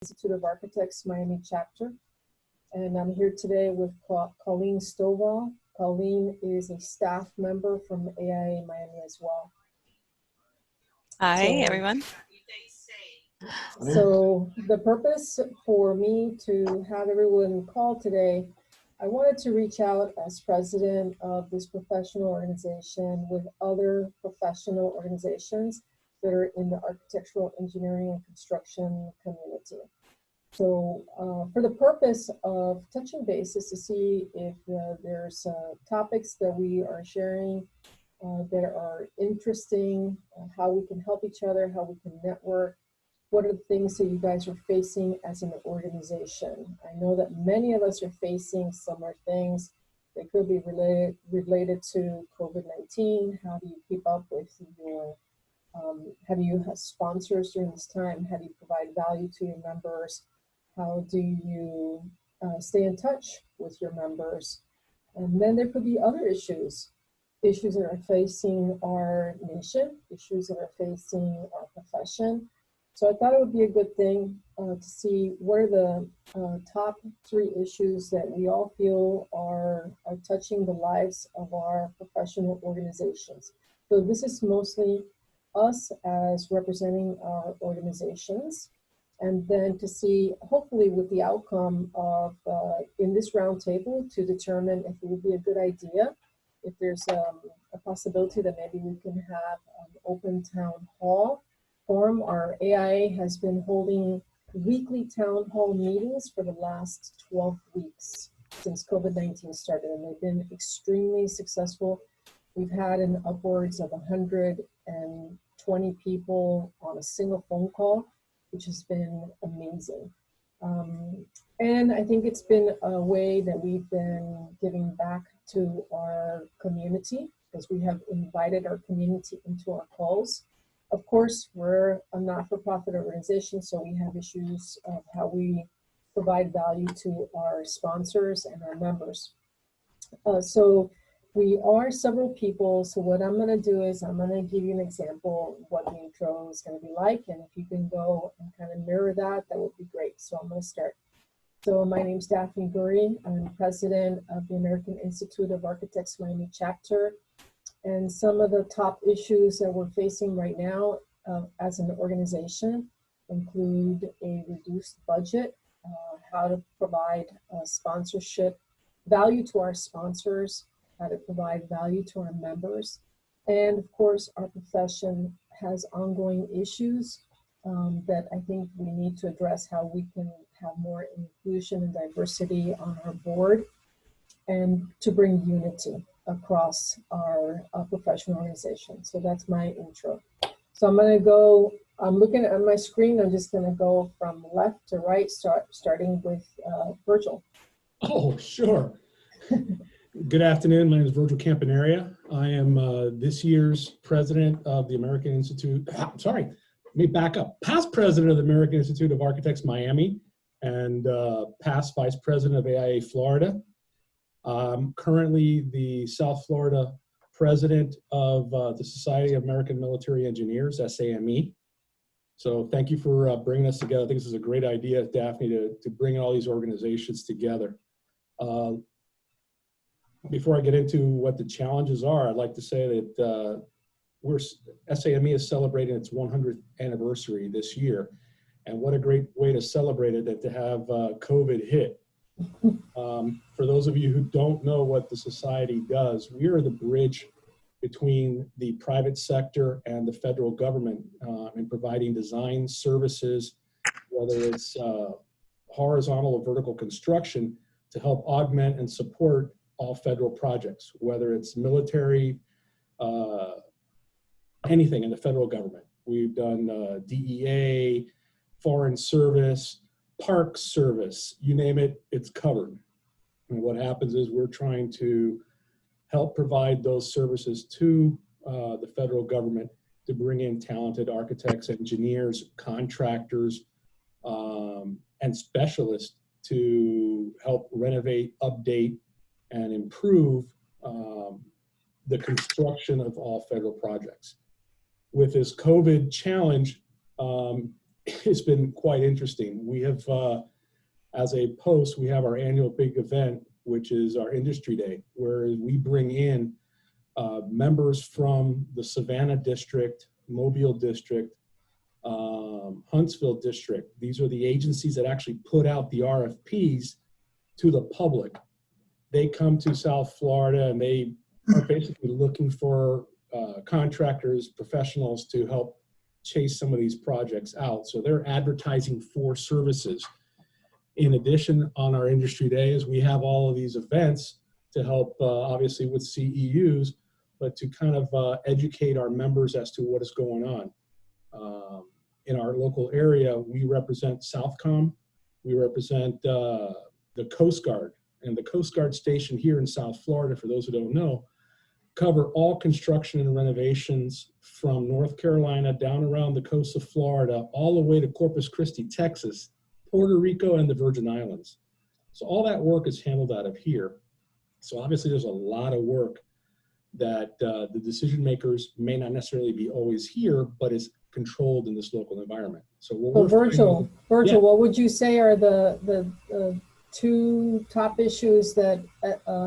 Institute of Architects Miami chapter, and I'm here today with Colleen Stovall. Colleen is a staff member from AIA Miami as well. Hi, everyone. So the purpose for me to have everyone call today, I wanted to reach out as president of this professional organization with other professional organizations that are in the architectural engineering and construction community. So for the purpose of touching bases to see if there's topics that we are sharing that are interesting, how we can help each other, how we can network. What are the things that you guys are facing as an organization? I know that many of us are facing similar things. They could be related to COVID-19. How do you keep up with your, have you had sponsors during this time? How do you provide value to your members? How do you stay in touch with your members? And then there could be other issues that are facing our nation, issues that are facing our profession. So I thought it would be a good thing to see what are the top 3 issues that we all feel are touching the lives of our professional organizations. So this is mostly us as representing our organizations, and then to see, hopefully with the outcome of in this roundtable, to determine if it would be a good idea, if there's a possibility that maybe we can have an open town hall forum. Our AIA has been holding weekly town hall meetings for the last 12 weeks since COVID-19 started, and they've been extremely successful. We've had an upwards of 120 people on a single phone call, which has been amazing. And I think it's been a way that we've been giving back to our community, because we have invited our community into our calls. Of course, we're a not-for-profit organization, so we have issues of how we provide value to our sponsors and our members. So we are several people, so what I'm gonna do is I'm gonna give you an example of what the intro is gonna be like, and if you can go and kind of mirror that, that would be great. So I'm gonna start. So my name's Daphne Guri. I'm president of the American Institute of Architects Miami chapter. And some of the top issues that we're facing right now as an organization include a reduced budget, how to provide sponsorship, value to our sponsors, how to provide value to our members. And of course, our profession has ongoing issues that I think we need to address, how we can have more inclusion and diversity on our board, and to bring unity across our professional organization. So that's my intro. So I'm gonna go, I'm looking at my screen, I'm just gonna go from left to right, starting with Virgil. Oh, sure. Good afternoon, my name is Virgil Campanaria. I am this year's president of the American Institute, sorry, let me back up. Past president of the American Institute of Architects Miami, and past vice president of AIA Florida. Currently the South Florida president of the Society of American Military Engineers, SAME. So thank you for bringing us together. I think this is a great idea, Daphne, to bring all these organizations together. Before I get into what the challenges are, I'd like to say that SAME is celebrating its 100th anniversary this year. And what a great way to celebrate it than to have COVID hit. For those of you who don't know what the society does, we are the bridge between the private sector and the federal government in providing design services, whether it's horizontal or vertical construction, to help augment and support all federal projects, whether it's military, anything in the federal government. We've done DEA, foreign service, park service, you name it, it's covered. And what happens is we're trying to help provide those services to the federal government to bring in talented architects, engineers, contractors, and specialists to help renovate, update, and improve the construction of all federal projects. With this COVID challenge, it's been quite interesting. We have, as a post, we have our annual big event, which is our Industry Day, where we bring in members from the Savannah District, Mobile District, Huntsville District. These are the agencies that actually put out the RFPs to the public. They come to South Florida and they are basically looking for contractors, professionals to help chase some of these projects out. So they're advertising for services. In addition, on our Industry Days, we have all of these events to help, obviously, with CEUs, but to kind of educate our members as to what is going on. In our local area, we represent Southcom, we represent the Coast Guard, and the Coast Guard station here in South Florida, for those who don't know, cover all construction and renovations from North Carolina down around the coast of Florida, all the way to Corpus Christi, Texas, Puerto Rico, and the Virgin Islands. So all that work is handled out of here. So obviously there's a lot of work that the decision makers may not necessarily be always here, but is controlled in this local environment. So virtual, yeah. what would you say are the two top issues that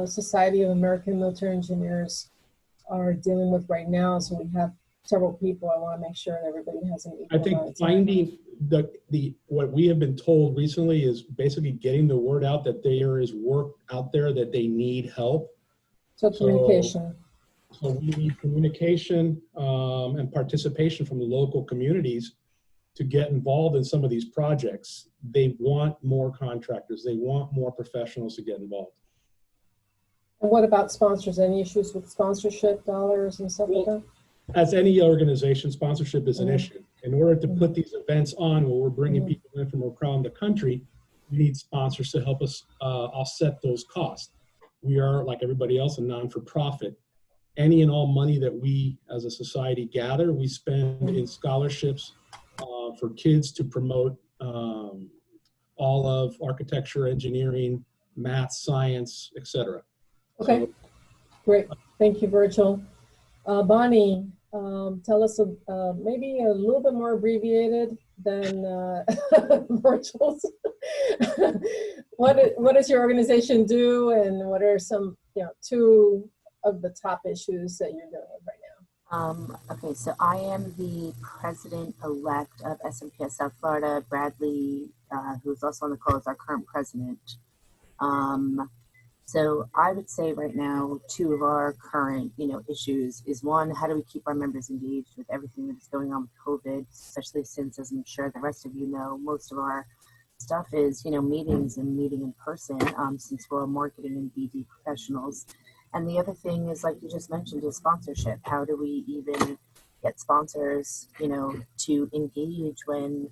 Society of American Military Engineers are dealing with right now? So we have several people. I want to make sure that everybody has an equal. I think finding what we have been told recently is basically getting the word out that there is work out there that they need help. So communication. So we need communication and participation from the local communities to get involved in some of these projects. They want more contractors. They want more professionals to get involved. And what about sponsors? Any issues with sponsorship dollars and stuff like that? As any organization, sponsorship is an issue. In order to put these events on where we're bringing people in from around the country, we need sponsors to help us offset those costs. We are, like everybody else, a non-for-profit. Any and all money that we as a society gather, we spend in scholarships for kids to promote all of architecture, engineering, math, science, etc. Okay, so, great. Thank you, Virgil. Bonnie, tell us maybe a little bit more abbreviated than Virgil's. What does your organization do, and what are some, two of the top issues that you're dealing with right now? Okay, so I am the president-elect of SMPS South Florida. Bradley, who's also on the call, is our current president. So I would say right now, two of our current, issues is one, how do we keep our members engaged with everything that's going on with COVID, especially since, as I'm sure the rest of you know, most of our stuff is, meetings and meeting in person, since we're marketing and BD professionals. And the other thing is, like you just mentioned, is sponsorship. How do we even get sponsors, to engage when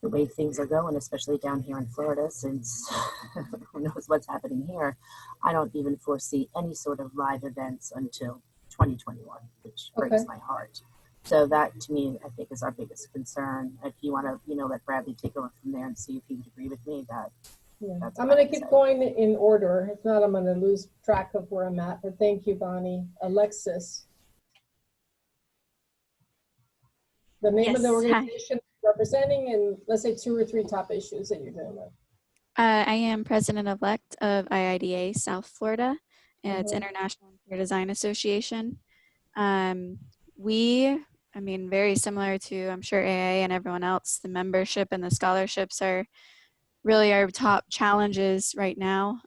the way things are going, especially down here in Florida, since who knows what's happening here. I don't even foresee any sort of live events until 2021, which breaks my heart. So that, to me, I think is our biggest concern. If you want to, let Bradley take over from there and see if he would agree with me, that's I'm going to keep going in order. If not, I'm going to lose track of where I'm at. But thank you, Bonnie. Alexis. The name of the organization representing, and let's say 2 or 3 top issues that you're dealing with. I am president-elect of IIDA South Florida. It's International Interior Design Association. Very similar to, I'm sure, AIA and everyone else, the membership and the scholarships are really our top challenges right now.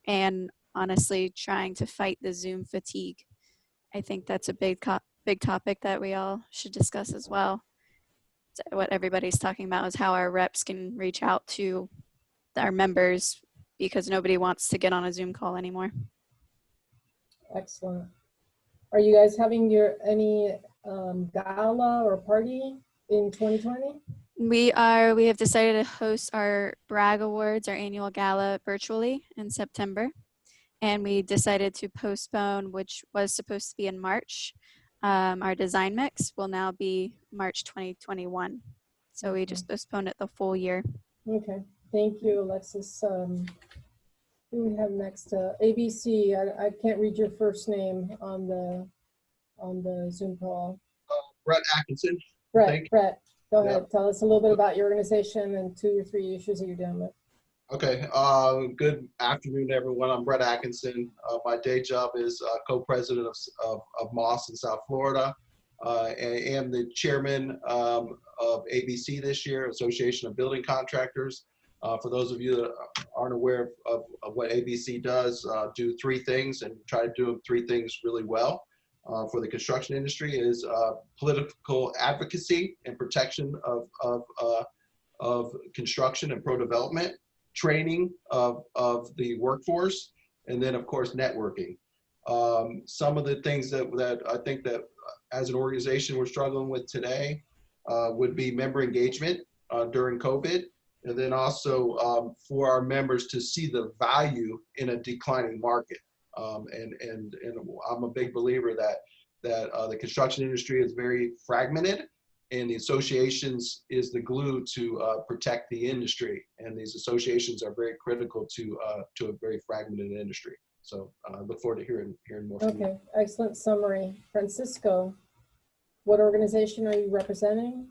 And honestly, trying to fight the Zoom fatigue. I think that's a big topic that we all should discuss as well. So what everybody's talking about is how our reps can reach out to our members, because nobody wants to get on a Zoom call anymore. Excellent. Are you guys having any gala or party in 2020? We have decided to host our Bragg Awards, our annual gala, virtually in September. And we decided to postpone, which was supposed to be in March. Our design mix will now be March 2021. So we just postponed it the full year. Okay, thank you, Alexis. Who do we have next? ABC, I can't read your first name on the Zoom call. Brett Atkinson. Brett, Go ahead. Tell us a little bit about your organization and 2 or 3 issues that you're dealing with. Okay. Good afternoon, everyone. I'm Brett Atkinson. My day job is co-president of MOS in South Florida. I am the chairman of ABC this year, Association of Building Contractors. For those of you that aren't aware of what ABC does, do 3 things and try to do 3 things really well. For the construction industry is political advocacy and protection of construction and pro-development, training of the workforce, and then of course networking. Some of the things that I think that as an organization we're struggling with today would be member engagement during COVID, and then also for our members to see the value in a declining market. And I'm a big believer that the construction industry is very fragmented, and the associations is the glue to protect the industry. And these associations are very critical to a very fragmented industry. So I look forward to hearing more from you. Okay, excellent summary. Francisco, what organization are you representing?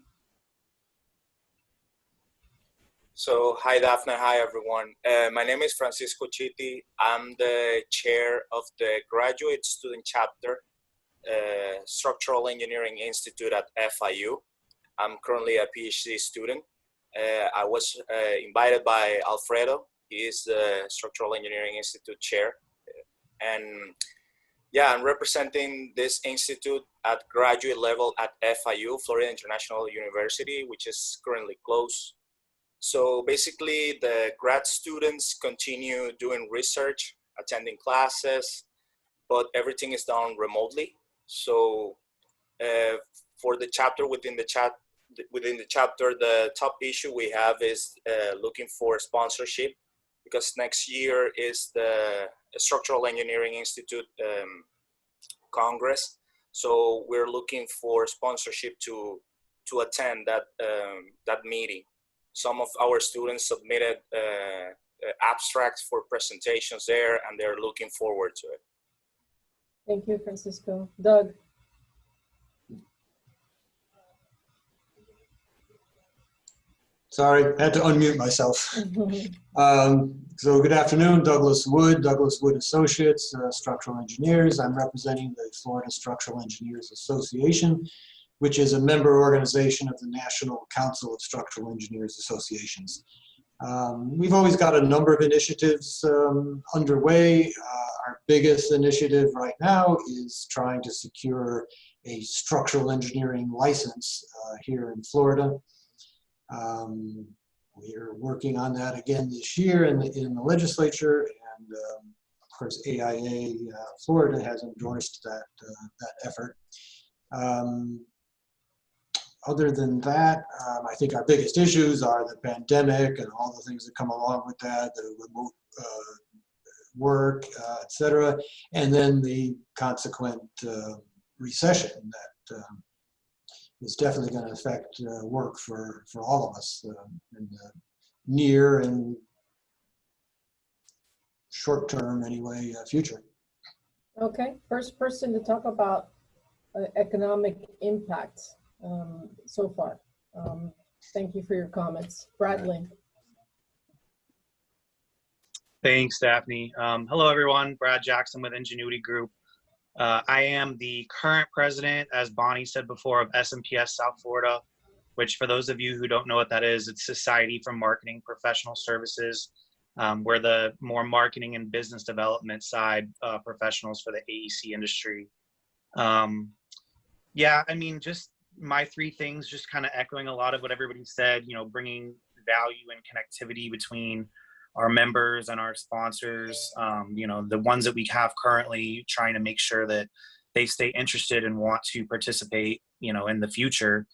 So, hi Daphne, hi everyone. My name is Francisco Chiti. I'm the chair of the Graduate Student Chapter, Structural Engineering Institute at FIU. I'm currently a PhD student. I was invited by Alfredo. He is the Structural Engineering Institute chair. And yeah, I'm representing this institute at graduate level at FIU, Florida International University, which is currently closed. So basically, the grad students continue doing research, attending classes, but everything is done remotely. So for the chapter, within the chapter, the top issue we have is looking for sponsorship, because next year is the Structural Engineering Institute Congress. So we're looking for sponsorship to attend that meeting. Some of our students submitted abstracts for presentations there, and they're looking forward to it. Thank you, Francisco. Doug. Sorry, I had to unmute myself. So good afternoon, Douglas Wood Associates, Structural Engineers. I'm representing the Florida Structural Engineers Association, which is a member organization of the National Council of Structural Engineers Associations. We've always got a number of initiatives underway. Our biggest initiative right now is trying to secure a structural engineering license here in Florida. We're working on that again this year in the legislature, and of course AIA Florida has endorsed that effort. Other than that, I think our biggest issues are the pandemic and all the things that come along with that, the remote work, et cetera, and then the consequent recession that is definitely going to affect work for all of us in the near and short term, anyway, future. Okay, first person to talk about economic impact so far. Thank you for your comments. Bradley. Thanks, Daphne. Hello, everyone. Brad Jackson with Ingenuity Group. I am the current president, as Bonnie said before, of SMPS South Florida, which for those of you who don't know what that is, it's Society for Marketing Professional Services. We're the more marketing and business development side professionals for the AEC industry. Yeah, I mean, just my 3 things, just kind of echoing a lot of what everybody said, you know, bringing value and connectivity between our members and our sponsors, you know, the ones that we have currently, trying to make sure that they stay interested and want to participate, you know, in the future.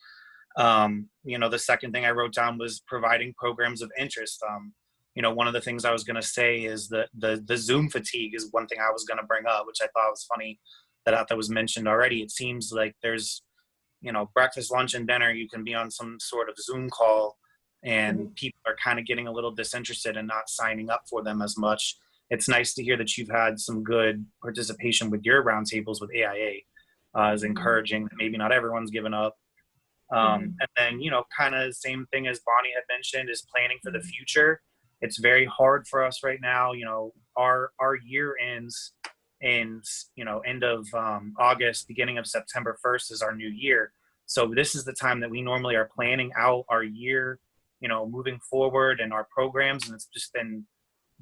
You know, the second thing I wrote down was providing programs of interest. You know, one of the things I was going to say is that the Zoom fatigue is one thing I was going to bring up, which I thought was funny that was mentioned already. It seems like there's, you know, breakfast, lunch, and dinner, you can be on some sort of Zoom call, and people are kind of getting a little disinterested and not signing up for them as much. It's nice to hear that you've had some good participation with your roundtables with AIA. Is encouraging that maybe not everyone's given up. And then, you know, kind of the same thing as Bonnie had mentioned is planning for the future. It's very hard for us right now. You know, our year ends in, you know, end of August, beginning of September 1st is our new year. So this is the time that we normally are planning out our year, you know, moving forward and our programs. And it's just been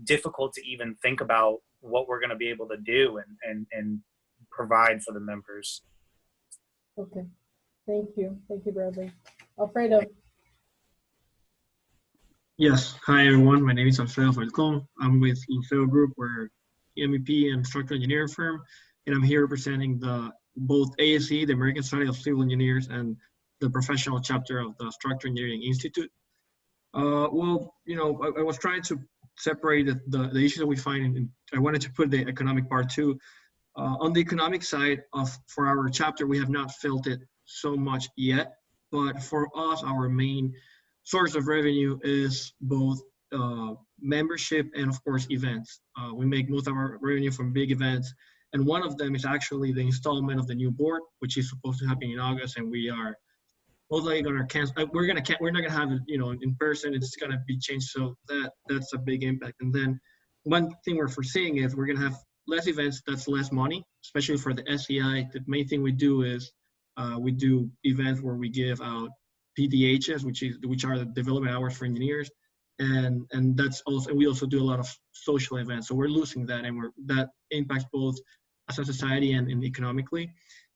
difficult to even think about what we're going to be able to do and provide for the members. Okay, thank you. Thank you, Bradley. Alfredo. Yes, hi everyone. My name is Alfredo Falcon. I'm with MEP Group. We're MEP and structural engineering firm, and I'm here representing both ASE, the American Society of Civil Engineers, and the professional chapter of the Structural Engineering Institute. Well, you know, I was trying to separate the issues that we find, and I wanted to put the economic part too. On the economic side for our chapter, we have not felt it so much yet, but for us, our main source of revenue is both membership and of course events. We make most of our revenue from big events, and one of them is actually the installment of the new board, which is supposed to happen in August, and we are most likely going to cancel. We're not going to have it, you know, in person. It's going to be changed, so that's a big impact. And then one thing we're foreseeing is we're going to have less events. That's less money, especially for the SEI. The main thing we do is we do events where we give out PDHs, which are the development hours for engineers, and that's also, and we also do a lot of social events. So we're losing that, and that impacts both as a society and economically.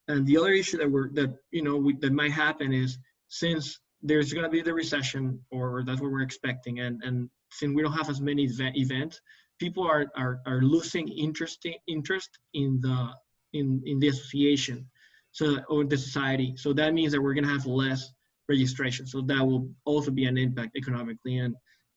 And the other issue that might happen is, since there's going to be the recession, or that's what we're expecting, and since we don't have as many events, people are losing interest in the association, or the society. So that means that we're going to have less registration. So that will also be an impact economically.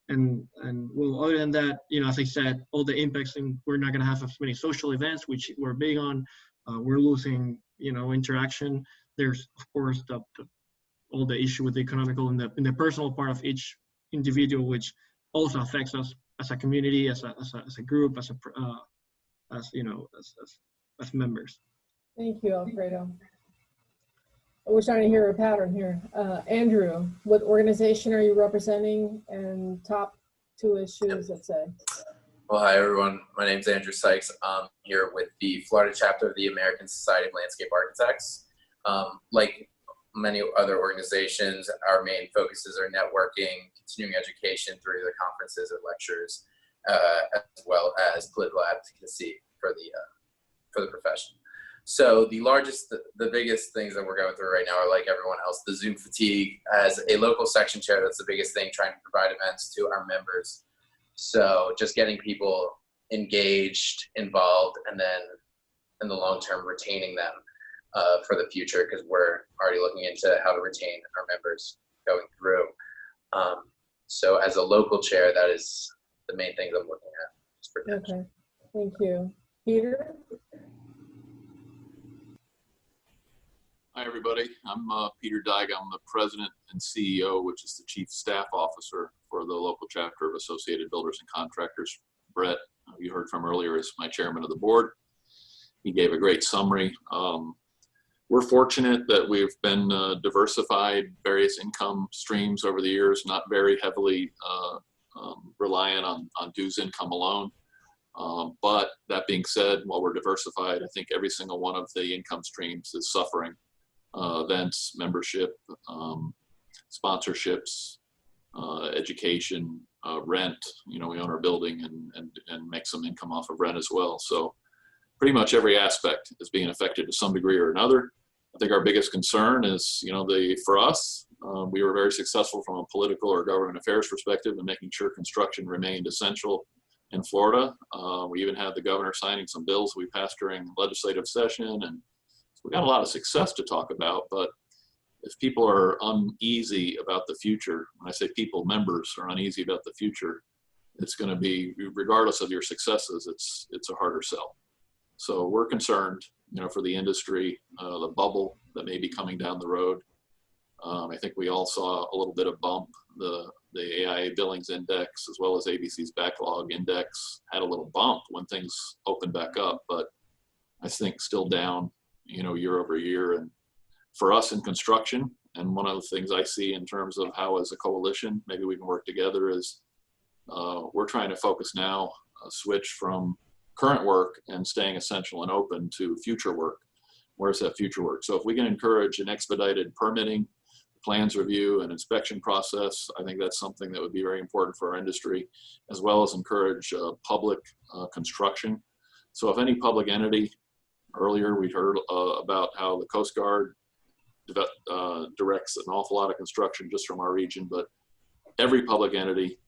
And well, other than that, you know, as I said, all the impacts, and we're not going to have as many social events, which we're big on. We're losing, you know, interaction. There's of course all the issue with the economical and the personal part of each individual, which also affects us as a community, as a group, as members. Thank you, Alfredo. We're starting to hear a pattern here. Andrew, what organization are you representing, and top two issues, let's say? Well, hi everyone. My name is Andrew Sykes. I'm here with the Florida chapter of the American Society of Landscape Architects. Like many other organizations, our main focuses are networking, continuing education through the conferences or lectures, as well as political advocacy for the profession. So the biggest things that we're going through right now are, like everyone else, the Zoom fatigue. As a local section chair, that's the biggest thing, trying to provide events to our members. So just getting people engaged, involved, and then in the long term, retaining them for the future, because we're already looking into how to retain our members going through. So as a local chair, that is the main things I'm looking at. Okay, thank you. Peter? Hi, everybody. I'm Peter Dyke. I'm the president and CEO, which is the chief staff officer for the local chapter of Associated Builders and Contractors. Brett, you heard from earlier, is my chairman of the board. He gave a great summary. We're fortunate that we've been diversified various income streams over the years, not very heavily reliant on dues income alone. But that being said, while we're diversified, I think every single one of the income streams is suffering. Events, membership, sponsorships, education, rent. You know, we own our building and make some income off of rent as well. So pretty much every aspect is being affected to some degree or another. I think our biggest concern is, you know, for us, we were very successful from a political or government affairs perspective in making sure construction remained essential in Florida. We even had the governor signing some bills we passed during legislative session, and we got a lot of success to talk about. But if people are uneasy about the future, when I say people, members are uneasy about the future, it's going to be, regardless of your successes, it's a harder sell. So we're concerned, you know, for the industry, the bubble that may be coming down the road. I think we all saw a little bit of bump. The AIA Billings Index, as well as ABC's Backlog Index, had a little bump when things opened back up, but I think still down, you know, year over year. And for us in construction, And one of the things I see in terms of how as a coalition, maybe we can work together is we're trying to focus now, switch from current work and staying essential and open to future work. Where's that future work? So if we can encourage an expedited permitting, plans review, and inspection process, I think that's something that would be very important for our industry, as well as encourage public construction. So if any public entity, earlier we heard about how the Coast Guard directs an awful lot of construction just from our region, but every public entity,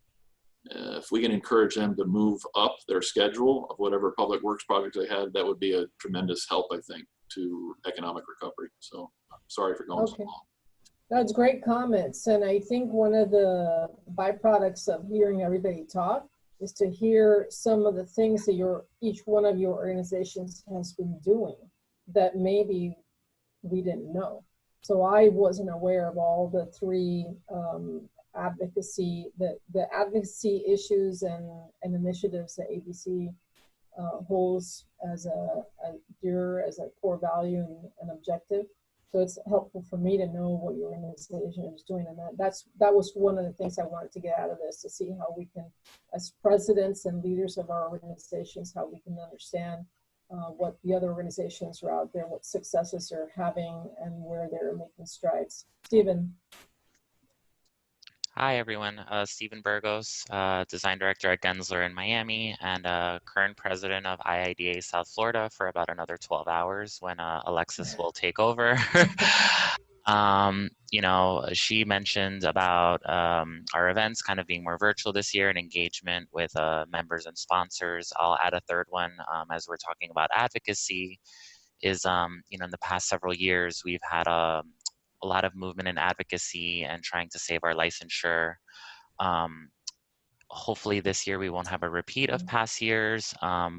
if we can encourage them to move up their schedule of whatever public works projects they had, that would be a tremendous help, I think, to economic recovery. So I'm sorry for going so long. That's great comments. And I think one of the byproducts of hearing everybody talk is to hear some of the things that each one of your organizations has been doing that maybe we didn't know. So I wasn't aware of all the three advocacy, the advocacy issues and initiatives that ABC holds as a core value and objective. So it's helpful for me to know what your organization is doing, and that was one of the things I wanted to get out of this, to see how we can, as presidents and leaders of our organizations, how we can understand what the other organizations are out there, what successes they're having, and where they're making strides. Stephen. Hi, everyone. Stephen Burgos, Design Director at Gensler in Miami, and current president of IIDA South Florida for about another 12 hours when Alexis will take over. You know, she mentioned about our events kind of being more virtual this year and engagement with members and sponsors. I'll add a third one as we're talking about advocacy is, you know, in the past several years, we've had a lot of movement in advocacy and trying to save our licensure. Hopefully this year we won't have a repeat of past years,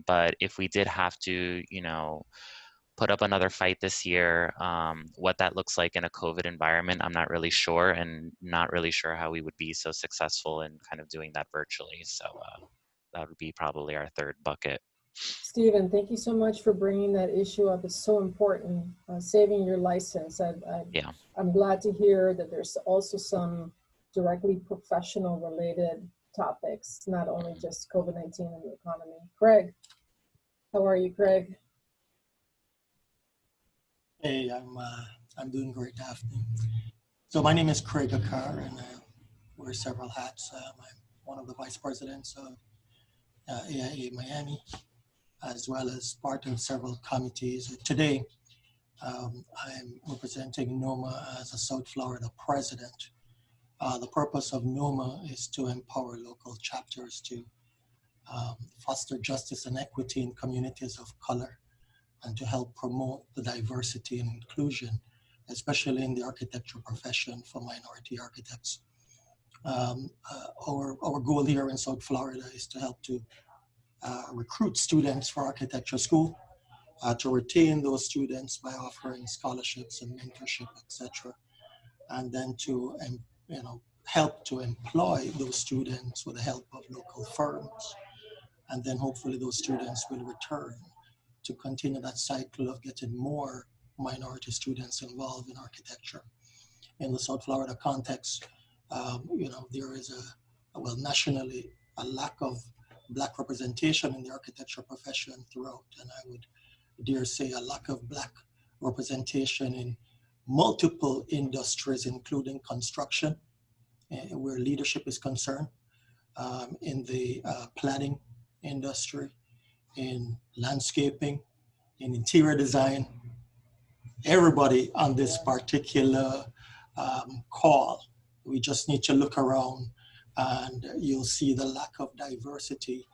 but if we did have to, you know, put up another fight this year, what that looks like in a COVID environment, I'm not really sure, and not really sure how we would be so successful in kind of doing that virtually. So that would be probably our third bucket. Stephen, thank you so much for bringing that issue up. It's so important, saving your license. I'm glad to hear that there's also some directly professional related topics, not only just COVID-19 and the economy. Craig, how are you, Craig? Hey, I'm doing great, Daphne. So my name is Craig Akar, and I wear several hats. I'm one of the vice presidents of AIA Miami, as well as part of several committees. Today, I'm representing Norma as a South Florida president. The purpose of Norma is to empower local chapters to foster justice and equity in communities of color, and to help promote the diversity and inclusion, especially in the architecture profession for minority architects. Our goal here in South Florida is to help to recruit students for architecture school, to retain those students by offering scholarships and mentorship, etc., and then to help to employ those students with the help of local firms, and then hopefully those students will return to continue that cycle of getting more minority students involved in architecture. In the South Florida context, there is nationally a lack of Black representation in the architecture profession throughout, and I would dare say a lack of Black representation in multiple industries, including construction, where leadership is concerned, in the planning industry, in landscaping, in interior design. Everybody on this particular call, we just need to look around and you'll see the lack of diversity,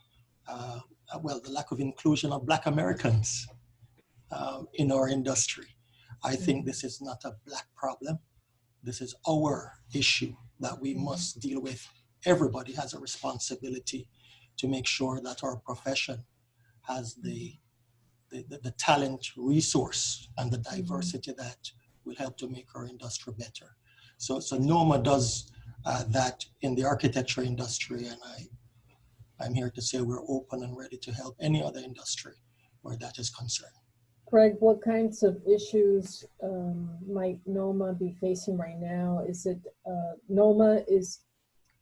the lack of inclusion of Black Americans in our industry. I think this is not a Black problem. This is our issue that we must deal with. Everybody has a responsibility to make sure that our profession has the talent, resource, and the diversity that will help to make our industry better. So Norma does that in the architecture industry, and I'm here to say we're open and ready to help any other industry where that is concerned. Craig, what kinds of issues might Norma be facing right now? Is it Norma is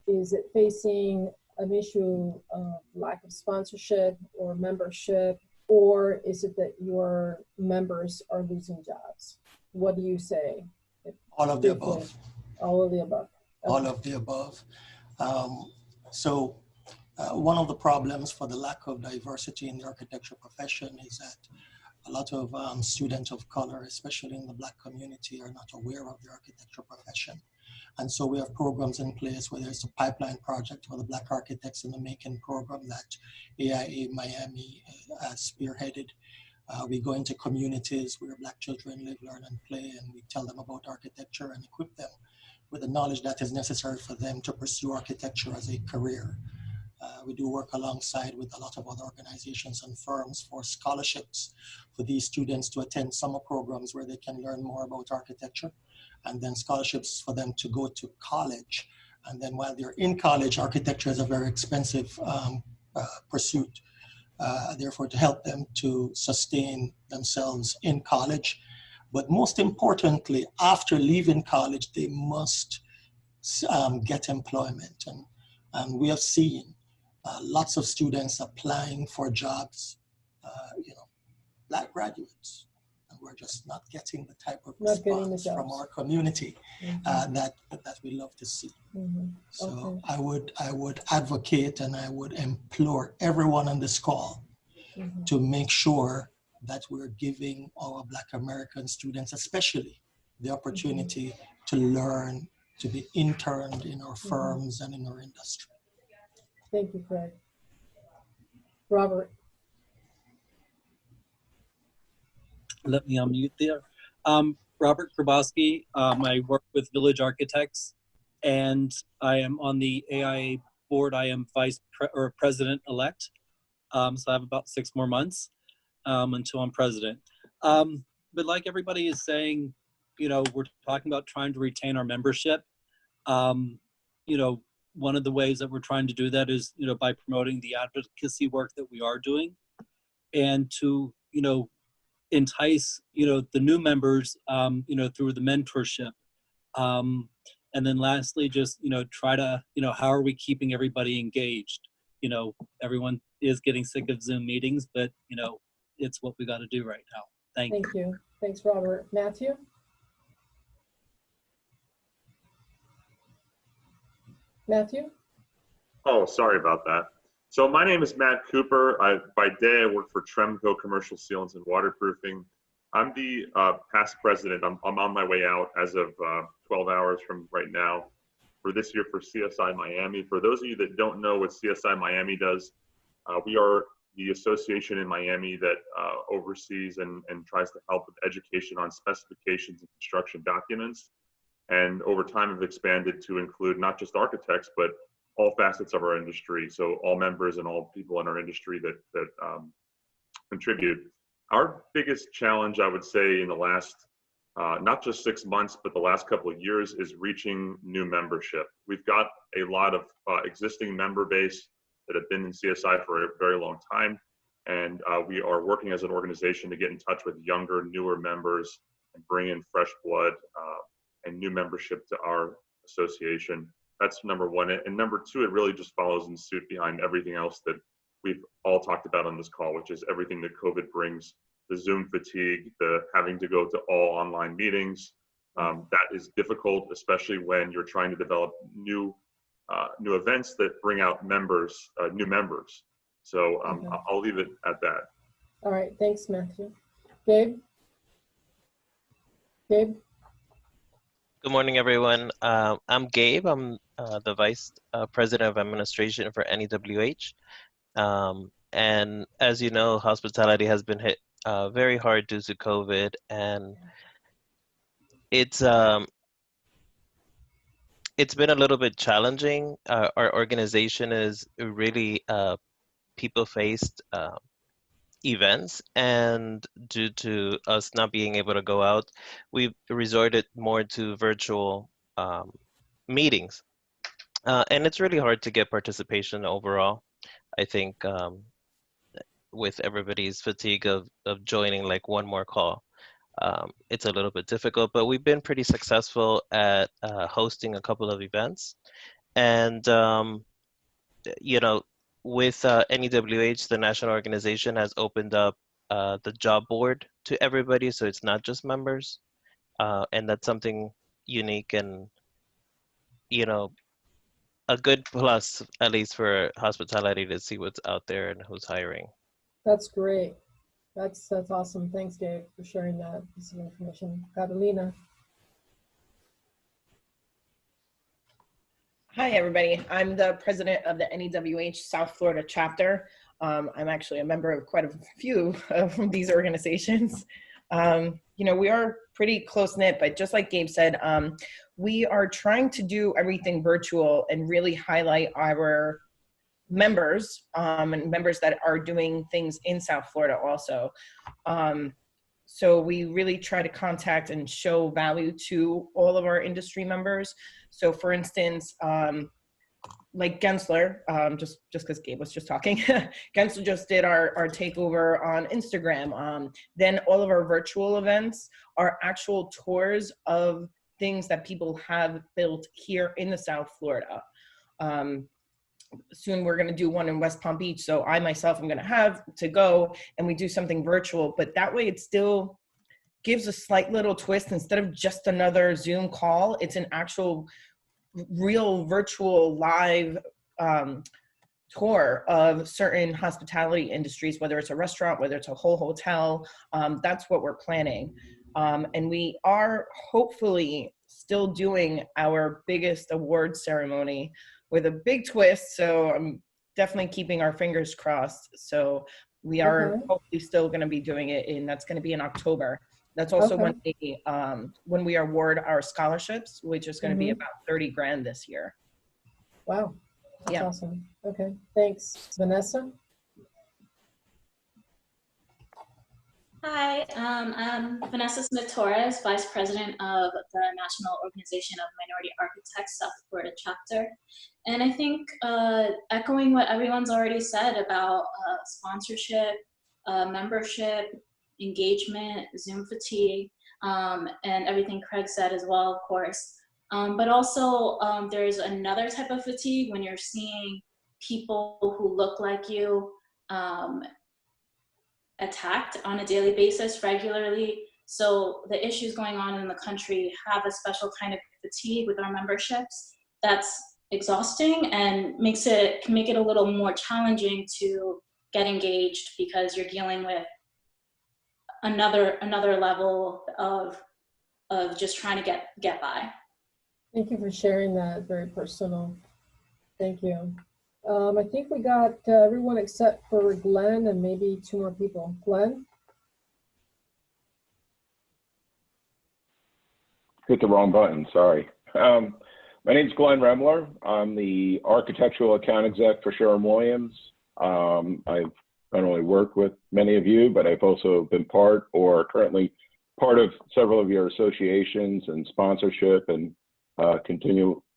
it facing an issue of lack of sponsorship or membership, or is it that your members are losing jobs? What do you say? All of the above. All of the above. Okay. All of the above. One of the problems for the lack of diversity in the architecture profession is that a lot of students of color, especially in the Black community, are not aware of the architecture profession. And so we have programs in place where there's a pipeline project for the Black Architects in the Making program that AIA Miami has spearheaded. We go into communities where Black children live, learn, and play, and we tell them about architecture and equip them with the knowledge that is necessary for them to pursue architecture as a career. We do work alongside with a lot of other organizations and firms for scholarships for these students to attend summer programs where they can learn more about architecture, and then scholarships for them to go to college. And then while they're in college, architecture is a very expensive pursuit. Therefore, to help them to sustain themselves in college. But most importantly, after leaving college, they must get employment. And we have seen lots of students applying for jobs, Black graduates, and we're just not getting the type of response from our community that we love to see. So I would advocate and I would implore everyone on this call to make sure that we're giving our Black American students, especially, the opportunity to learn, to be interned in our firms and in our industry. Thank you, Craig. Robert. Let me unmute there. Robert Grabowski. I work with Village Architects, and I am on the AIA board. I am president-elect, so I have about 6 more months until I'm president. But like everybody is saying, we're talking about trying to retain our membership. One of the ways that we're trying to do that is, by promoting the advocacy work that we are doing, and to, entice, the new members, through the mentorship. And then lastly, just, try to, how are we keeping everybody engaged? Everyone is getting sick of Zoom meetings, but, it's what we got to do right now. Thank you. Thanks, Robert. Matthew? Matthew? Oh, sorry about that. So my name is Matt Cooper. By day, I work for Tremco Commercial Sealants and Waterproofing. I'm the past president. I'm on my way out as of 12 hours from right now for this year for CSI Miami. For those of you that don't know what CSI Miami does, we are the association in Miami that oversees and tries to help with education on specifications and construction documents. And over time have expanded to include not just architects, but all facets of our industry. So all members and all people in our industry that contribute. Our biggest challenge, I would say, in the last, not just 6 months, but the last couple of years is reaching new membership. We've got a lot of existing member base that have been in CSI for a very long time. And we are working as an organization to get in touch with younger, newer members and bring in fresh blood and new membership to our association. That's number one. And number two, it really just follows in suit behind everything else that we've all talked about on this call, which is everything that COVID brings, the Zoom fatigue, the having to go to all online meetings. That is difficult, especially when you're trying to develop new events that bring out members, new members. So I'll leave it at that. All right, thanks, Matthew. Gabe? Gabe? Good morning, everyone. I'm Gabe. I'm the Vice President of Administration for NEWH. And as you know, hospitality has been hit very hard due to COVID, and it's been a little bit challenging. Our organization is really people-faced events, and due to us not being able to go out, we've resorted more to virtual meetings, and it's really hard to get participation overall. I think with everybody's fatigue of joining like one more call. It's a little bit difficult, but we've been pretty successful at hosting a couple of events. And, you know, with NEWH, the national organization has opened up the job board to everybody, so it's not just members. And that's something unique and, you know, a good plus, at least for hospitality, to see what's out there and who's hiring. That's great. That's awesome. Thanks, Gabe, for sharing that piece of information. Catalina. Hi, everybody. I'm the president of the NEWH South Florida chapter. I'm actually a member of quite a few of these organizations. You know, we are pretty close-knit, but just like Gabe said, we are trying to do everything virtual and really highlight our members and members that are doing things in South Florida also. So we really try to contact and show value to all of our industry members. So for instance, like Gensler, just because Gabe was just talking, Gensler just did our takeover on Instagram. Then all of our virtual events are actual tours of things that people have built here in the South Florida. Soon we're gonna do one in West Palm Beach. So I myself am gonna have to go and we do something virtual, but that way it still gives a slight little twist. Instead of just another Zoom call, it's an actual real virtual live tour of certain hospitality industries, whether it's a restaurant, whether it's a whole hotel. That's what we're planning. And we are hopefully still doing our biggest award ceremony with a big twist. So I'm definitely keeping our fingers crossed. So we are hopefully still going to be doing it, and that's going to be in October. That's also when we award our scholarships, which is going to be about 30 grand this year. Wow, that's awesome. Okay, thanks. Vanessa? Hi, I'm Vanessa Smith-Torres, Vice President of the National Organization of Minority Architects South Florida Chapter. And I think echoing what everyone's already said about sponsorship, membership, engagement, Zoom fatigue, and everything Craig said as well, of course. But also there's another type of fatigue when you're seeing people who look like you attacked on a daily basis regularly. So the issues going on in the country have a special kind of fatigue with our memberships that's exhausting and can make it a little more challenging to get engaged because you're dealing with another level of just trying to get by. Thank you for sharing that. Very personal. Thank you. I think we got everyone except for Glenn and maybe 2 more people. Glenn? Hit the wrong button, sorry. My name's Glenn Rambler. I'm the architectural account exec for Sherwin-Williams. I've not only worked with many of you, but I've also been part or currently part of several of your associations and sponsorship, and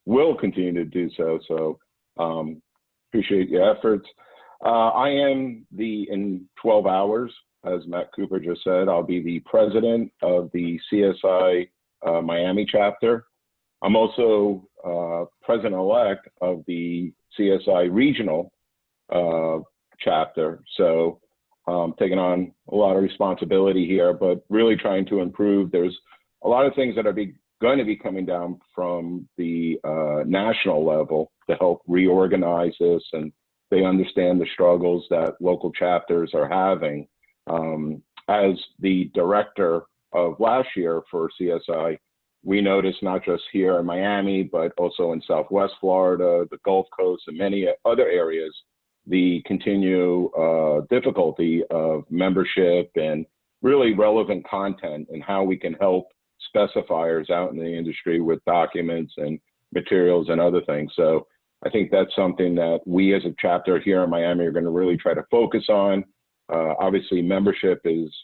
will continue to do so. So appreciate your efforts. I am in 12 hours, as Matt Cooper just said, I'll be the president of the CSI Miami chapter. I'm also president-elect of the CSI regional chapter. So taking on a lot of responsibility here, but really trying to improve. There's a lot of things that are going to be coming down from the national level to help reorganize this, and they understand the struggles that local chapters are having. As the director of last year for CSI, we noticed not just here in Miami, but also in Southwest Florida, the Gulf Coast, and many other areas, the continued difficulty of membership and really relevant content and how we can help specifiers out in the industry with documents and materials and other things. So I think that's something that we as a chapter here in Miami are going to really try to focus on. Obviously, membership is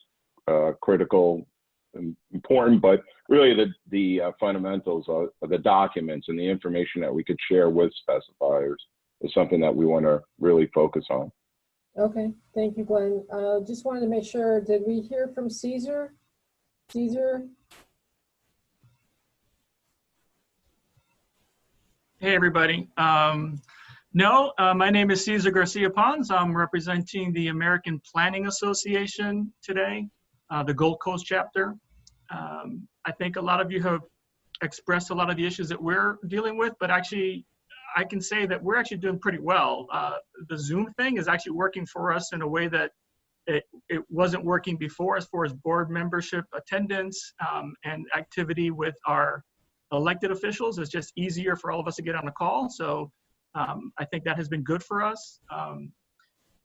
critical and important, but really the fundamentals of the documents and the information that we could share with specifiers is something that we want to really focus on. Okay, thank you, Glenn. Just wanted to make sure, did we hear from Cesar? Cesar? Hey, everybody. No, my name is Cesar Garcia Pons. I'm representing the American Planning Association today, the Gold Coast chapter. I think a lot of you have expressed a lot of the issues that we're dealing with, but actually, I can say that we're actually doing pretty well. The Zoom thing is actually working for us in a way that it wasn't working before, as far as board membership attendance and activity with our elected officials. It's just easier for all of us to get on a call. So I think that has been good for us.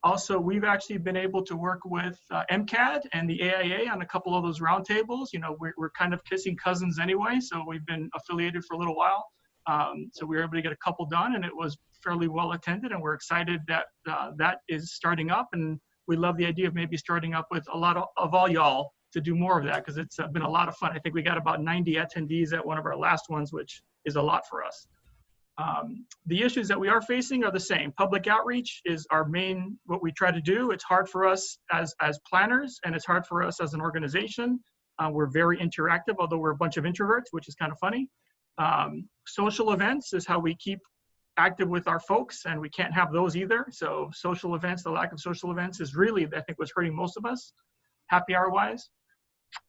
Also, we've actually been able to work with MCAD and the AIA on a couple of those roundtables. You know, we're kind of kissing cousins anyway, so we've been affiliated for a little while. So we were able to get a couple done, and it was fairly well attended, and we're excited that that is starting up, and we love the idea of maybe starting up with a lot of all y'all to do more of that, because it's been a lot of fun. I think we got about 90 attendees at one of our last ones, which is a lot for us. The issues that we are facing are the same. Public outreach is our main, what we try to do. It's hard for us as planners, and it's hard for us as an organization. We're very interactive, although we're a bunch of introverts, which is kind of funny. Social events is how we keep active with our folks, and we can't have those either. So social events, the lack of social events is really, I think, what's hurting most of us, happy hour wise.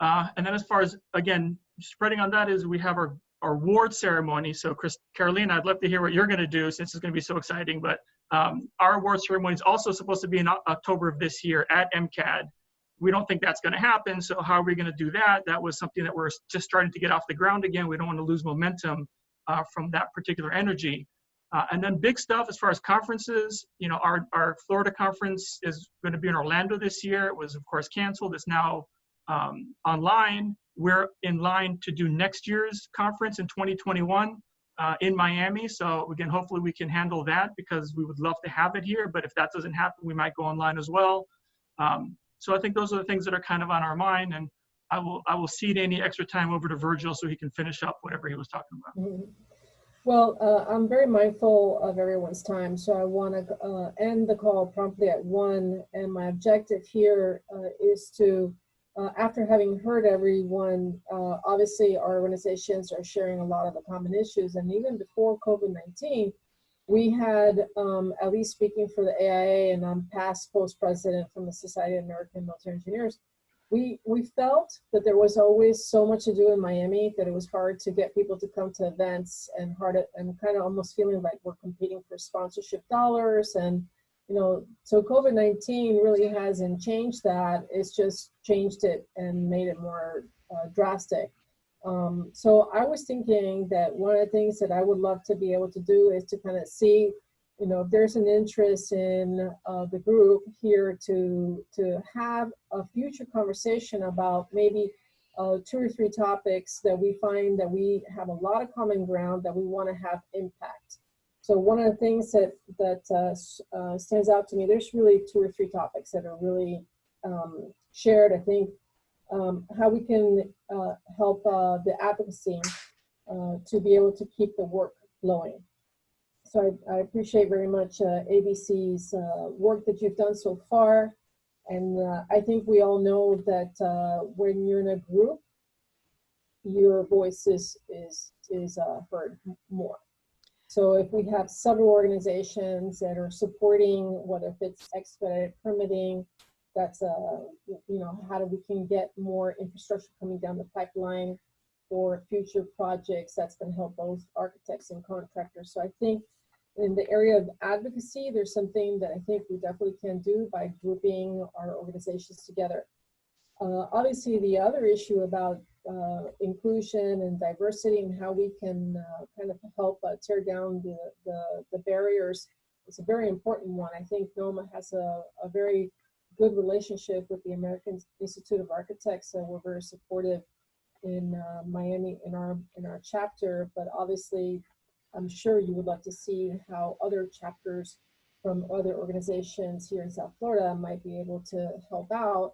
And then as far as, again, spreading on that is we have our award ceremony. So Carolina, I'd love to hear what you're going to do since it's going to be so exciting. But our award ceremony is also supposed to be in October of this year at MCAD. We don't think that's going to happen. So how are we going to do that? That was something that we're just starting to get off the ground again. We don't want to lose momentum from that particular energy. And then big stuff as far as conferences, you know, our Florida conference is going to be in Orlando this year. It was, of course, canceled. It's now online. We're in line to do next year's conference in 2021 in Miami. So again, hopefully we can handle that, because we would love to have it here. But if that doesn't happen, we might go online as well. So I think those are the things that are kind of on our mind. And I will cede any extra time over to Virgil so he can finish up whatever he was talking about. Mm-hmm. Well, I'm very mindful of everyone's time, so I want to end the call promptly at 1. And my objective here is to, after having heard everyone, obviously our organizations are sharing a lot of the common issues. And even before COVID-19, we had, at least speaking for the AIA, and I'm past post president from the Society of American Military Engineers, we felt that there was always so much to do in Miami that it was hard to get people to come to events, and kind of almost feeling like we're competing for sponsorship dollars. And, you know, so COVID-19 really hasn't changed that. It's just changed it and made it more drastic. So I was thinking that one of the things that I would love to be able to do is to kind of see, you know, if there's an interest in the group here to have a future conversation about maybe 2 or 3 topics that we find that we have a lot of common ground, that we want to have impact. So one of the things that stands out to me, there's really 2 or 3 topics that are really shared. I think how we can help the advocacy to be able to keep the work flowing. So I appreciate very much ABC's work that you've done so far. And I think we all know that when you're in a group, your voice is heard more. So if we have several organizations that are supporting, whether if it's expedited permitting, that's you know, how we can get more infrastructure coming down the pipeline for future projects, that's going to help both architects and contractors. So I think in the area of advocacy, there's something that I think we definitely can do by grouping our organizations together. Obviously, the other issue about inclusion and diversity and how we can kind of help tear down the barriers is a very important one. I think Norma has a very good relationship with the American Institute of Architects, so we're very supportive in Miami in our chapter. But obviously, I'm sure you would love to see how other chapters from other organizations here in South Florida might be able to help out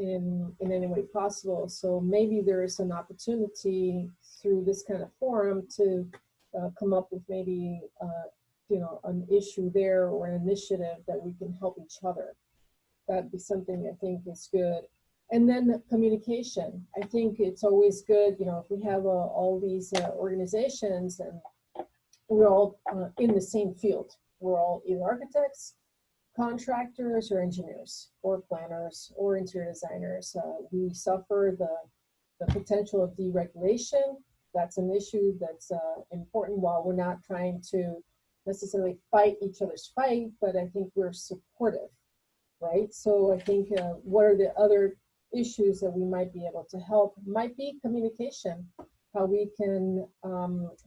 in any way possible. So maybe there is an opportunity through this kind of forum to come up with maybe an issue there or an initiative that we can help each other. That'd be something I think is good. And then communication. I think it's always good, if we have all these organizations and we're all in the same field. We're all either architects, contractors, or engineers, or planners, or interior designers. We suffer the potential of deregulation. That's an issue that's important. While we're not trying to necessarily fight each other's fight, but I think we're supportive, right? So I think what are the other issues that we might be able to help? Might be communication, how we can,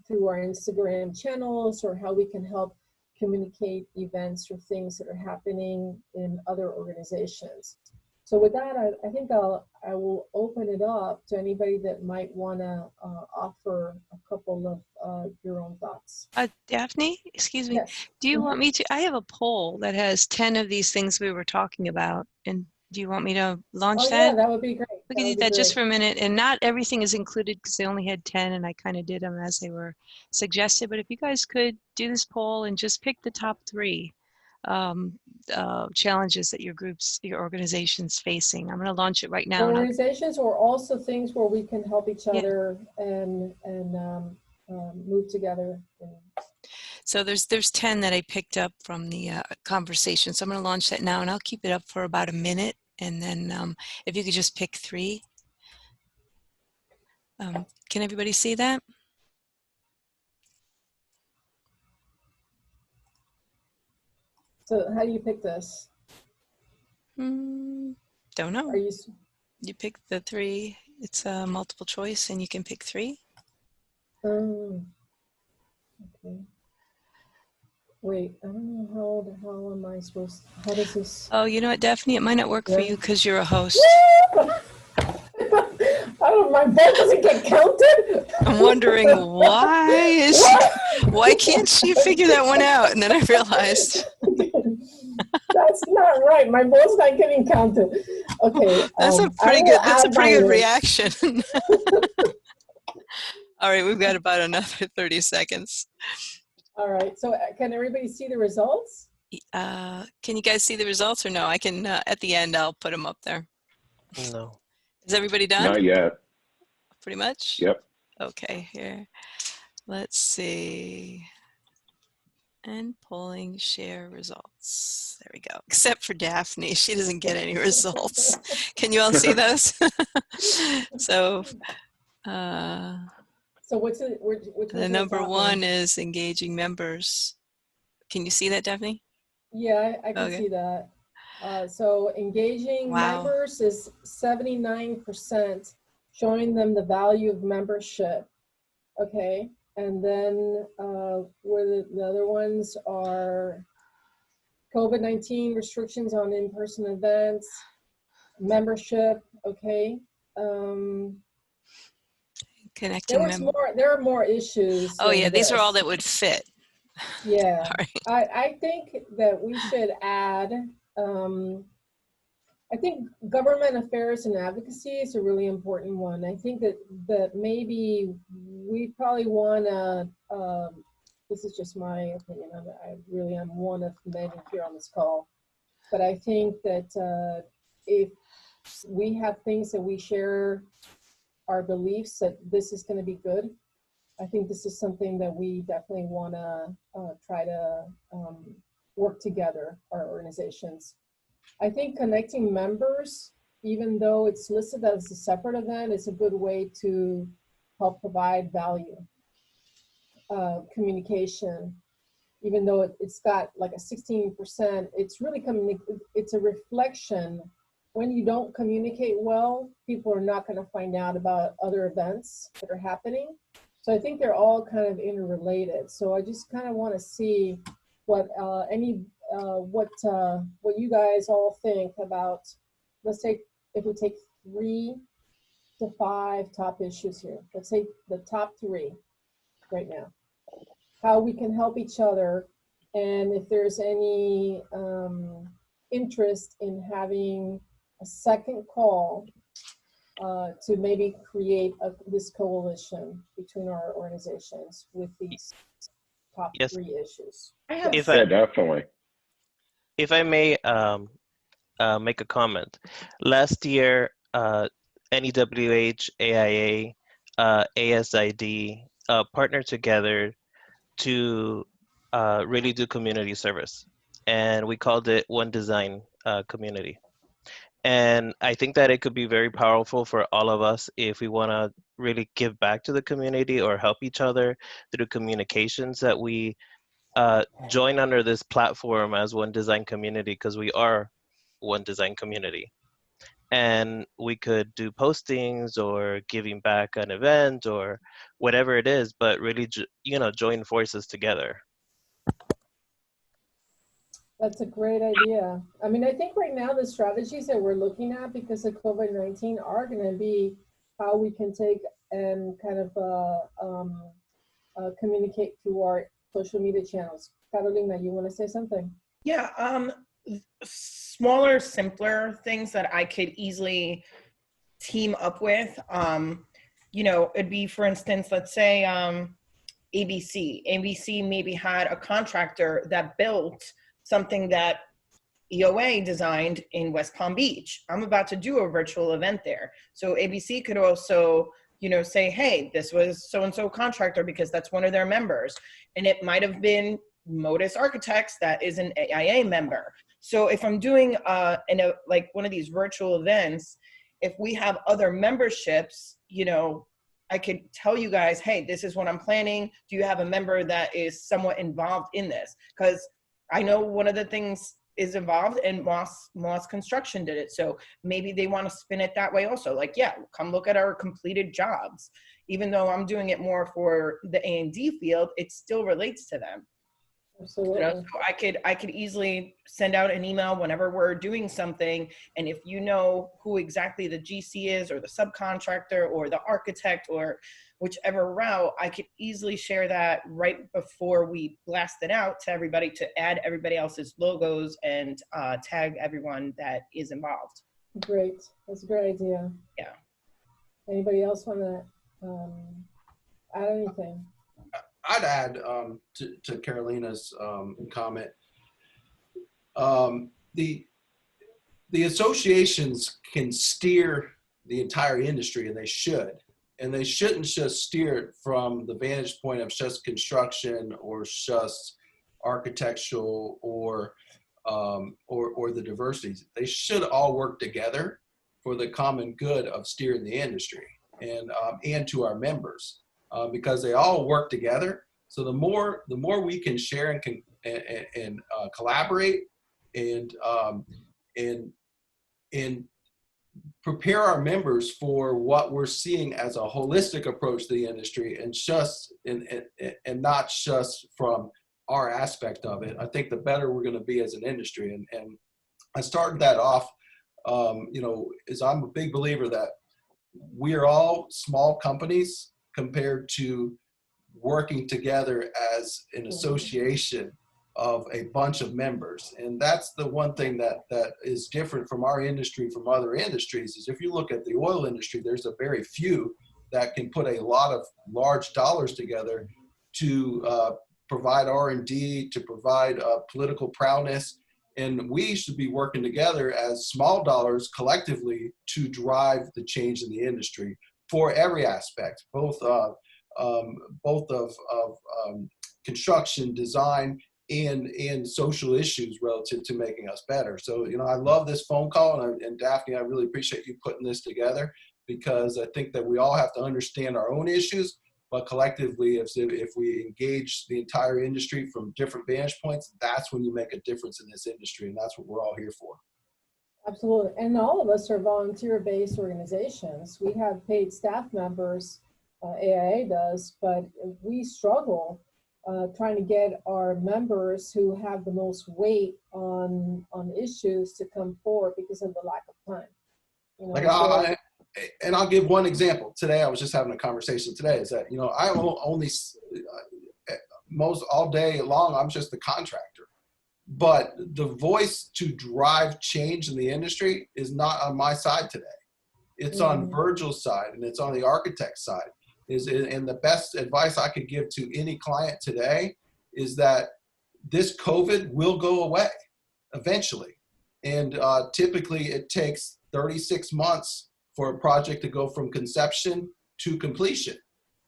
through our Instagram channels, or how we can help communicate events or things that are happening in other organizations. So with that, I think I will open it up to anybody that might want to offer a couple of your own thoughts. Daphne, excuse me. Yes. Do you want me to? I have a poll that has 10 of these things we were talking about. And do you want me to launch that? Yeah, that would be great. We can do that just for a minute. And not everything is included because they only had 10 and I kind of did them as they were suggested. But if you guys could do this poll and just pick the top 3 challenges that your organization's facing. I'm going to launch it right now. Organizations or also things where we can help each other and move together. So there's 10 that I picked up from the conversation. So I'm going to launch that now and I'll keep it up for about a minute. And then if you could just pick 3. Can everybody see that? So how do you pick this? Don't know. Are you pick the 3. It's a multiple choice and you can pick 3. Okay. Wait, I don't know how am I supposed to, how does this? Oh, you know what, Daphne? It might not work for you because you're a host. My vote doesn't get counted? I'm wondering why can't she figure that one out? And then I realized. That's not right. My vote's not getting counted. Okay. That's a pretty good reaction. All right, we've got about another 30 seconds. All right, so can everybody see the results? Can you guys see the results or no? I can, at the end, I'll put them up there. No. Is everybody done? Not yet. Pretty much? Yep. Okay, here. Let's see. And polling share results. There we go. Except for Daphne, she doesn't get any results. Can you all see those? So what's it? The number 1 is engaging members. Can you see that, Daphne? Yeah, I can see that. So engaging members is 79%, showing them the value of membership. Okay, and then where the other ones are COVID-19 restrictions on in-person events, membership. Okay. Connecting there are more issues. Oh yeah, these are all that would fit. Yeah, I think that we should add, I think government affairs and advocacy is a really important one. I think that maybe we probably want to, this is just my opinion, I really am one of many here on this call, but I think that if we have things that we share our beliefs that this is going to be good, I think this is something that we definitely want to try to work together, our organizations. I think connecting members, even though it's listed as a separate event, is a good way to help provide value. Communication, even though it's got like a 16%, it's really it's a reflection. When you don't communicate well, people are not going to find out about other events that are happening. So I think they're all kind of interrelated. So I just kind of want to see what what you guys all think about. Let's take, if we take 3 to 5 top issues here. Let's take the top 3 right now. How we can help each other, and if there's any interest in having a second call to maybe create this coalition between our organizations with these top Yes. 3 issues. If Yeah, definitely. if I may make a comment. Last year, NEWH, AIA, ASID partnered together to really do community service, and we called it One Design Community. And I think that it could be very powerful for all of us if we want to really give back to the community or help each other through communications, that we join under this platform as One Design Community, because we are One Design Community. And we could do postings or giving back an event or whatever it is, but really, join forces together. That's a great idea. I mean, I think right now the strategies that we're looking at because of COVID-19 are going to be how we can take and kind of communicate through our social media channels. Carolina, you want to say something? Yeah, smaller, simpler things that I could easily team up with. It'd be, for instance, let's say ABC. ABC maybe had a contractor that built something that EOA designed in West Palm Beach. I'm about to do a virtual event there. So ABC could also, say, hey, this was so-and-so contractor because that's one of their members. And it might have been Modus Architects that is an AIA member. So if I'm doing like one of these virtual events, if we have other memberships, I could tell you guys, hey, this is what I'm planning. Do you have a member that is somewhat involved in this? Because I know one of the things is involved, and Moss Construction did it. So maybe they want to spin it that way also. Like, yeah, come look at our completed jobs. Even though I'm doing it more for the A&D field, it still relates to them. Absolutely. So I could easily send out an email whenever we're doing something, and if you know who exactly the GC is, or the subcontractor, or the architect, or whichever route, I could easily share that right before we blast it out to everybody, to add everybody else's logos and tag everyone that is involved. Great, that's a great idea. Yeah. Anybody else want to add anything? I'd add to Carolina's comment. The associations can steer the entire industry, and they should. And they shouldn't just steer it from the vantage point of just construction or just architectural or the diversities. They should all work together for the common good of steering the industry and to our members. Because they all work together. So the more we can share and collaborate and prepare our members for what we're seeing as a holistic approach to the industry, and not just from our aspect of it, I think the better we're going to be as an industry. And I started that off, is I'm a big believer that we are all small companies compared to working together as an association of a bunch of members. And that's the one thing that is different from our industry from other industries, is if you look at the oil industry, there's a very few that can put a lot of large dollars together to provide R&D, to provide political prowess. And we should be working together as small dollars collectively to drive the change in the industry for every aspect, both of construction, design, and social issues relative to making us better. So, I love this phone call, and Daphne, I really appreciate you putting this together, because I think that we all have to understand our own issues, but collectively, if we engage the entire industry from different vantage points, that's when you make a difference in this industry, and that's what we're all here for. Absolutely, and all of us are volunteer-based organizations. We have paid staff members, AIA does, but we struggle trying to get our members who have the most weight on issues to come forward because of the lack of time. And I'll give one example. Today, I was just having a conversation today, is that, I only, most all day long, I'm just the contractor. But the voice to drive change in the industry is not on my side today. It's on Virgil's side, and it's on the architect's side. And the best advice I could give to any client today is that this COVID will go away eventually. And typically it takes 36 months for a project to go from conception to completion.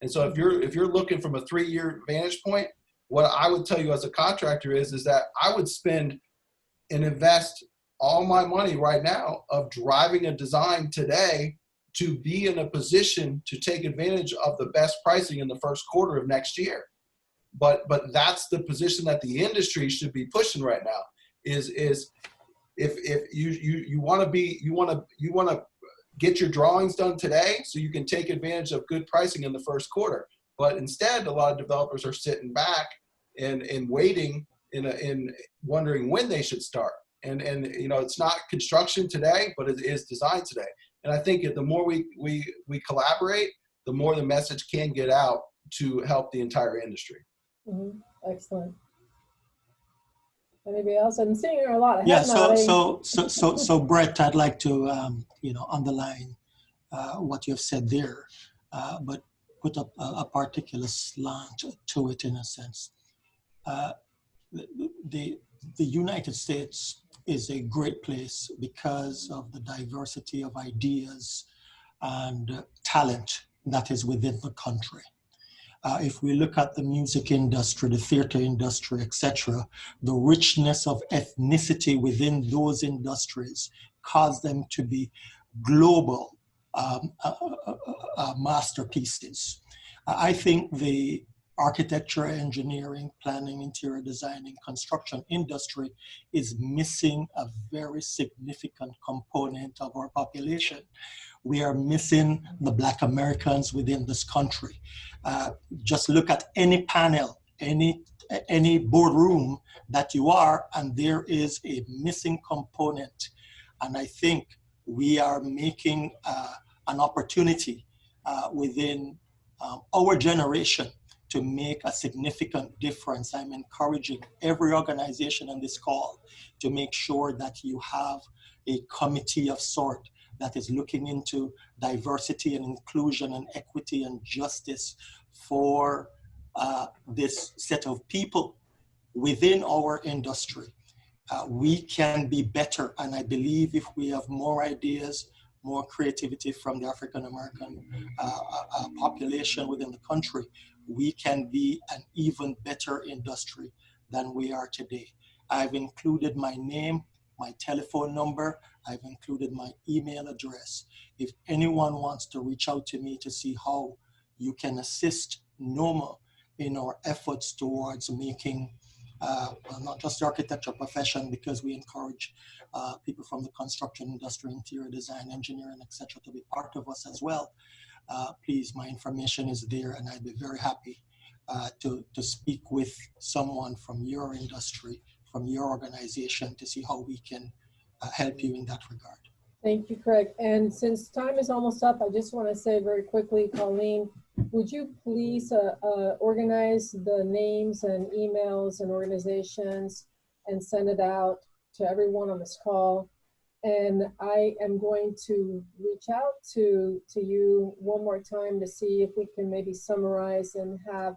And so if you're looking from a 3-year vantage point, what I would tell you as a contractor is that I would spend and invest all my money right now of driving a design today to be in a position to take advantage of the best pricing in the first quarter of next year. But that's the position that the industry should be pushing right now. Is if you want to get your drawings done today so you can take advantage of good pricing in the first quarter. But instead, a lot of developers are sitting back and waiting in wondering when they should start. And you know, it's not construction today, but it is design today. And I think the more we collaborate, the more the message can get out to help the entire industry. Mm-hmm. Excellent. Anybody else? I'm seeing a lot of Yeah. head nodding. So Brett, I'd like to underline what you've said there, but put up a particular slant to it in a sense. The United States is a great place because of the diversity of ideas and talent that is within the country. If we look at the music industry, the theater industry, etc., the richness of ethnicity within those industries cause them to be global masterpieces. I think the architecture, engineering, planning, interior design, and construction industry is missing a very significant component of our population. We are missing the Black Americans within this country. Just look at any panel, any boardroom that you are, and there is a missing component. And I think we are making an opportunity within our generation to make a significant difference. I'm encouraging every organization on this call to make sure that you have a committee of sort that is looking into diversity and inclusion and equity and justice for this set of people within our industry. We can be better, and I believe if we have more ideas, more creativity from the African American population within the country, we can be an even better industry than we are today. I've included my name, my telephone number, I've included my email address. If anyone wants to reach out to me to see how you can assist Norma in our efforts towards making not just the architecture profession, because we encourage people from the construction industry, interior design, engineering, etc., to be part of us as well. Please, my information is there, and I'd be very happy to speak with someone from your industry, from your organization, to see how we can help you in that regard. Thank you, Craig. And since time is almost up, I just want to say very quickly, Colleen, would you please organize the names and emails and organizations and send it out to everyone on this call? And I am going to reach out to you one more time to see if we can maybe summarize and have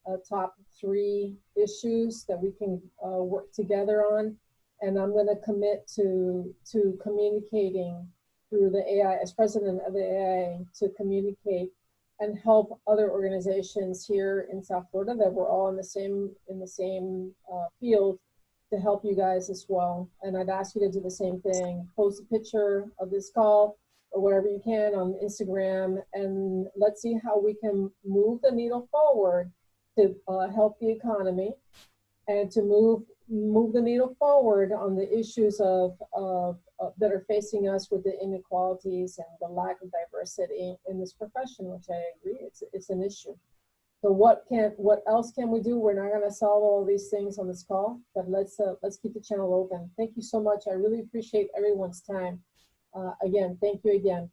a top 3 issues that we can work together on. And I'm going to commit to communicating through the AIA, as president of the AIA, to communicate and help other organizations here in South Florida that we're all in the same field, to help you guys as well. And I'd ask you to do the same thing. Post a picture of this call or whatever you can on Instagram, and let's see how we can move the needle forward to help the economy and to move the needle forward on the issues of that are facing us with the inequalities and the lack of diversity in this profession, which I agree it's an issue. So what else can we do? We're not going to solve all these things on this call, but let's keep the channel open. Thank you so much. I really appreciate everyone's time. Again, thank you again.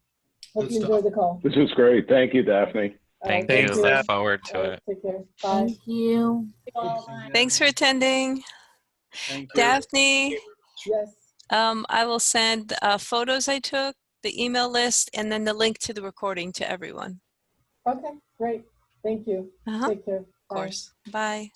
Hope you enjoyed the call. This was great. Thank you, Daphne. Thank you. Look forward to it. Take care. Bye. Thank you. Thanks for attending. Thank you. Daphne, yes. I will send photos I took, the email list, and then the link to the recording to everyone. Okay, great. Thank you. Take care. Of course. Bye.